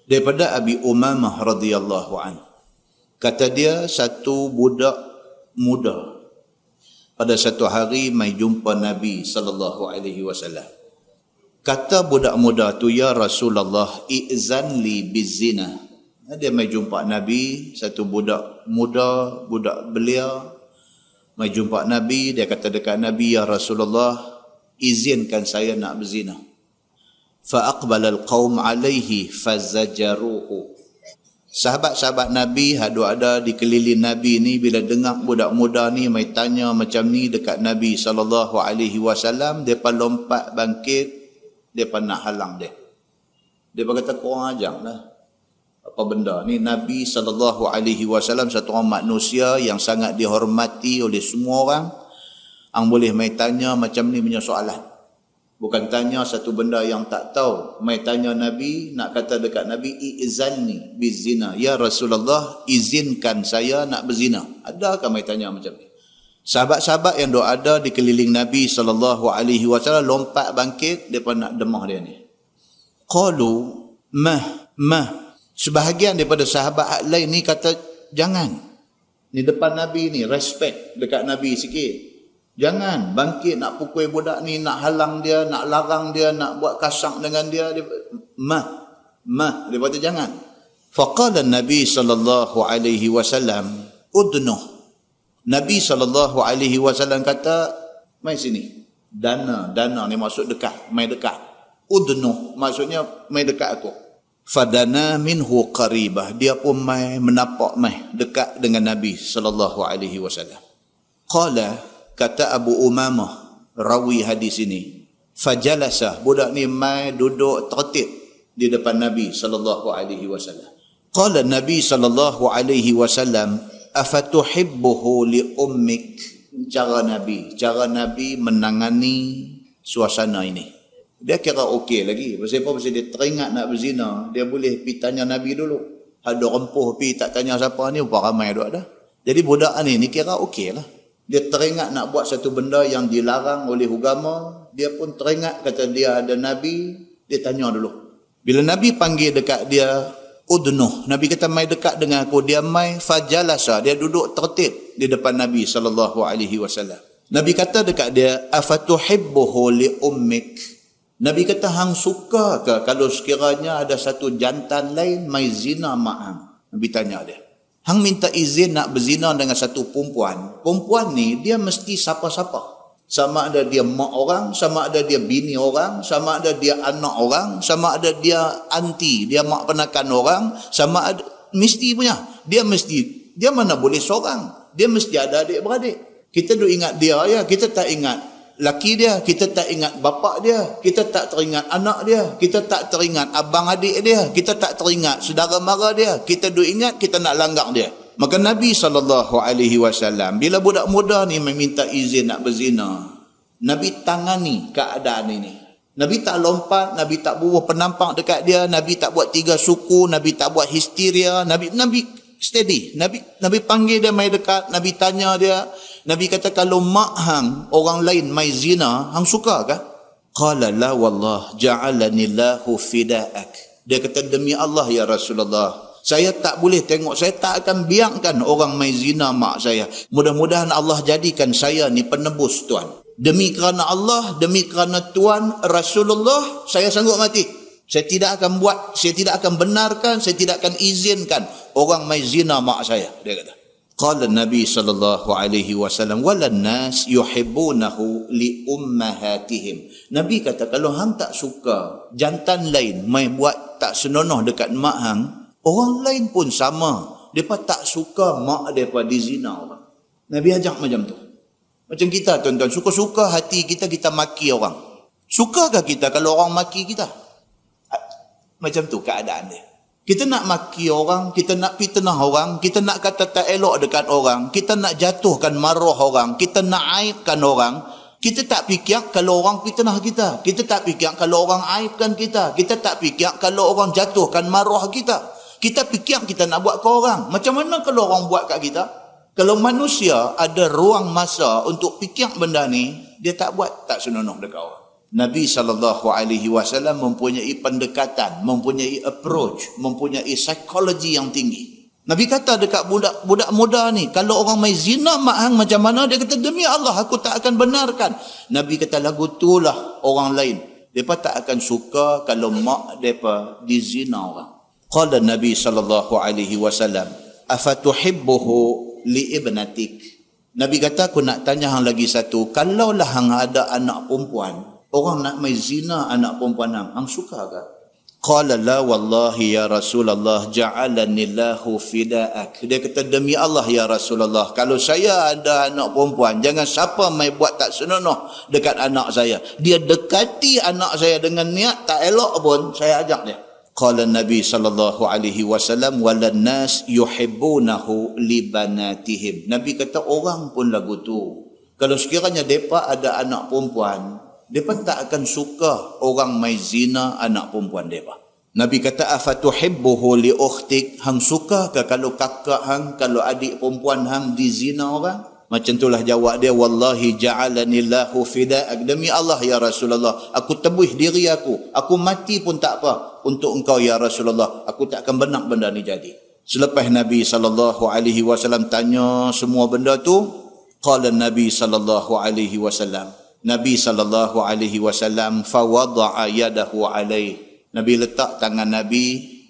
Daripada Abi Umamah radhiyallahu anhu. Kata dia, satu budak muda pada satu hari mai jumpa Nabi sallallahu alaihi wasallam. Kata budak muda tu, ya Rasulullah, i'zan li bizina. Dia mai jumpa Nabi, satu budak muda, budak belia, mai jumpa Nabi, dia kata dekat Nabi, ya Rasulullah, izinkan saya nak berzina. Fa aqbala alqaum alaihi fazajaruhu. Sahabat-sahabat Nabi ada dikeliling Nabi ni, bila dengar budak muda ni mai tanya macam ni dekat Nabi sallallahu alaihi wasallam, depa lompat bangkit, depa nak halang dia. Depa kata, korang ajarlah apa benda ni. Nabi sallallahu alaihi wasallam satu orang manusia yang sangat dihormati oleh semua orang. Ang boleh mai tanya macam ni punya soalan. Bukan tanya satu benda yang tak tahu. Mai tanya Nabi, nak kata dekat Nabi, i'zanni bizina. Ya Rasulullah, izinkan saya nak berzina. Adakah mai tanya macam ni? Sahabat-sahabat yang ada di keliling Nabi SAW lompat bangkit, mereka nak demah dia ni. Qalu, mah. Sebahagian daripada sahabat lain ni kata, jangan. Ni depan Nabi ni, respect dekat Nabi sikit. Jangan bangkit nak pukul budak ni, nak halang dia, nak larang dia, nak buat kasar dengan dia. Mah. Dia kata jangan. Faqala Nabi sallallahu alaihi wasallam, udnuh. Nabi sallallahu alaihi wasallam kata, mai sini. Dana ni maksud dekat, mai dekat. Udnuh maksudnya mai dekat aku. Fadana minhu qaribah. Dia pun mai menapak mai dekat dengan Nabi sallallahu alaihi wasallam. Qala, kata Abu Umamah, rawi hadis ini, fajalasa, budak ni mai duduk tertib di depan Nabi sallallahu alaihi wasallam. Qala Nabi sallallahu alaihi wasallam, afatuhibbuhu li ummik. Cara Nabi menangani suasana ini. Dia kira okey lagi. Pasal dia teringat nak berzina, dia boleh pergi tanya Nabi dulu. Ada rempuh pergi tak tanya siapa ni, berapa ramai duk ada. Jadi budak ni kira okey lah. Dia teringat nak buat satu benda yang dilarang oleh agama. Dia pun teringat kata dia ada Nabi. Dia tanya dulu. Bila Nabi panggil dekat dia, udnuh. Nabi kata mai dekat dengan aku. Dia mai fajalasa. Dia duduk tertib di depan Nabi SAW. Nabi kata dekat dia, afatuhibbuhu li ummik. Nabi kata, hang suka ke kalau sekiranya ada satu jantan lain mai zina mak hang? Nabi tanya dia. Hang minta izin nak berzina dengan satu perempuan. Perempuan ni dia mesti siapa-siapa. Sama ada dia mak orang, sama ada dia bini orang, sama ada dia anak orang, sama ada dia anti, dia mak penakan orang, sama ada, mesti punya. Dia mana boleh seorang. Dia mesti ada adik-beradik. Kita duk ingat dia ya, kita tak ingat laki dia, kita tak ingat bapa dia, kita tak teringat anak dia, kita tak teringat abang adik dia, kita tak teringat saudara mara dia, kita duk ingat kita nak langgar dia. Maka Nabi SAW bila budak muda ni meminta izin nak berzina, Nabi tangani keadaan ini. Nabi tak lompat, Nabi tak bubuh penampak dekat dia, Nabi tak buat tiga suku, Nabi tak buat histeria, Nabi steady. Nabi panggil dia mai dekat, Nabi tanya dia. Nabi kata, kalau mak hang orang lain mai zina, hang suka kah? Qala la wallah ja'alanillahu fida'ak. Dia kata, demi Allah ya Rasulullah, saya tak boleh tengok, saya tak akan biarkan orang mai zina mak saya. Mudah-mudahan Allah jadikan saya ni penebus Tuan. Demi kerana Allah, demi kerana Tuan Rasulullah, saya sanggup mati. Saya tidak akan buat, saya tidak akan benarkan, saya tidak akan izinkan orang mai zina mak saya. Dia kata. Qala Nabi sallallahu alaihi wasallam, walan nas yuhibbunahu li ummahatihim. Nabi kata, kalau hang tak suka jantan lain mai buat tak senonoh dekat mak hang, orang lain pun sama. Depa tak suka mak depa dizina orang. Nabi ajak macam tu. Macam kita tuan-tuan, suka-suka hati kita maki orang. Sukakah kita kalau orang maki kita? Macam tu keadaan dia. Kita nak maki orang, kita nak fitnah orang, kita nak kata tak elok dekat orang, kita nak jatuhkan maruah orang, kita nak aibkan orang. Kita tak fikir kalau orang fitnah kita. Kita tak fikir kalau orang aibkan kita. Kita tak fikir kalau orang jatuhkan maruah kita. Kita fikir kita nak buat ke orang. Macam mana kalau orang buat kat kita? Kalau manusia ada ruang masa untuk fikir benda ni, dia tak buat, tak senonoh dekat orang. Nabi SAW mempunyai pendekatan, mempunyai approach, mempunyai psikologi yang tinggi. Nabi kata dekat budak muda ni, kalau orang main zina mak hang macam mana? Dia kata, demi Allah aku tak akan benarkan. Nabi kata, lagu itulah orang lain. Mereka tak akan suka kalau mak mereka dizina orang. Qala Nabi SAW, afatuhibbuhu li ibnatik. Nabi kata, aku nak tanya hang lagi satu. Kalaulah hang ada anak perempuan, orang nak main zina anak perempuan hang suka ke? Qala la wallahi ya Rasulullah ja'alanillahu fida'ak. Dia kata, demi Allah ya Rasulullah, kalau saya ada anak perempuan, jangan siapa mai buat tak senonoh dekat anak saya. Dia dekati anak saya dengan niat tak elok pun, saya ajak dia. Qala Nabi SAW, walan nas yuhibbunahu libanatihim. Nabi kata, orang pun lagu tu, kalau sekiranya mereka ada anak perempuan, mereka tak akan suka orang mai zina anak perempuan mereka. Nabi kata, afatuhibbuhu li ukhtik. Hang suka ke kalau kakak hang, kalau adik perempuan hang dizina orang? Macam itulah jawab dia, wallahi ja'alanillahu fida'ak. Demi Allah ya Rasulullah, aku tebus diri aku mati pun tak apa untuk engkau ya Rasulullah. Aku tak akan benak benda ni jadi. Selepas Nabi SAW tanya semua benda tu, qala Nabi SAW, Nabi SAW fawada'a yadahu alaih. Nabi letak tangan Nabi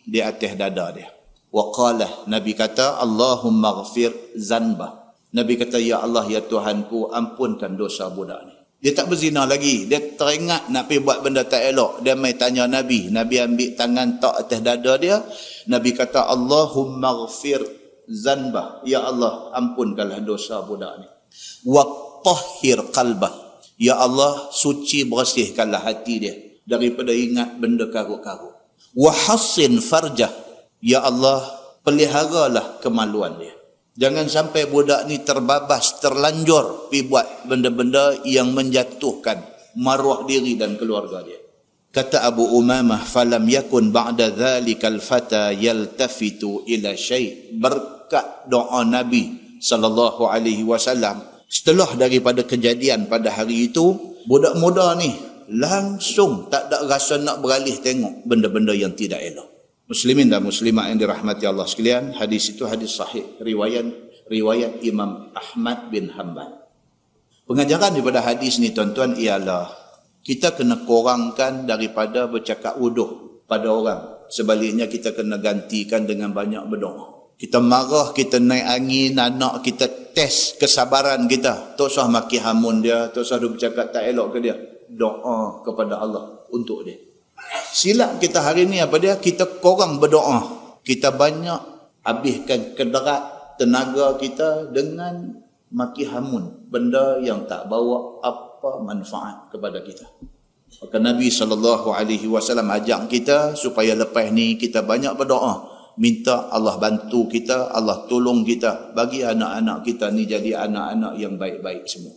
di atas dada dia. Wa qala, Nabi kata, Allahumma ghafir zanbah. Nabi kata, ya Allah ya Tuhanku, ampunkan dosa budak ni. Dia tak berzina lagi. Dia teringat nak pergi buat benda tak elok. Dia mai tanya Nabi. Nabi ambil tangan tak atas dada dia. Nabi kata, Allahumma ghafir zanbah. Ya Allah, ampunkanlah dosa budak ni. Wa tahhir qalbah. Ya Allah, suci bersihkanlah hati dia daripada ingat benda karut-karut. Wa hassin farjah. Ya Allah, peliharalah kemaluan dia. Jangan sampai budak ni terbabas, terlanjur pergi buat benda-benda yang menjatuhkan maruah diri dan keluarga dia. Kata Abu Umamah, falam yakun ba'da dhalikal fata yaltafitu ila syai'. Berkat doa Nabi SAW, setelah daripada kejadian pada hari itu, budak muda ni langsung tak ada rasa nak beralih tengok benda-benda yang tidak elok. Muslimin dan muslimat yang dirahmati Allah sekalian, hadis itu hadis sahih, riwayat Imam Ahmad bin Hanbal. Pengajaran daripada hadis ni tuan-tuan ialah kita kena kurangkan daripada bercakap wuduh pada orang. Sebaliknya kita kena gantikan dengan banyak berdoa. Kita marah, kita naik angin, anak kita test kesabaran kita. Tak usah maki hamun dia, tak usah dia bercakap tak elok ke dia. Doa kepada Allah untuk dia. Silap kita hari ni apa dia? Kita korang berdoa. Kita banyak habiskan kederat tenaga kita dengan maki hamun, benda yang tak bawa apa manfaat kepada kita. Maka Nabi SAW ajak kita supaya lepas ni kita banyak berdoa, minta Allah bantu kita, Allah tolong kita, bagi anak-anak kita ni jadi anak-anak yang baik-baik semua.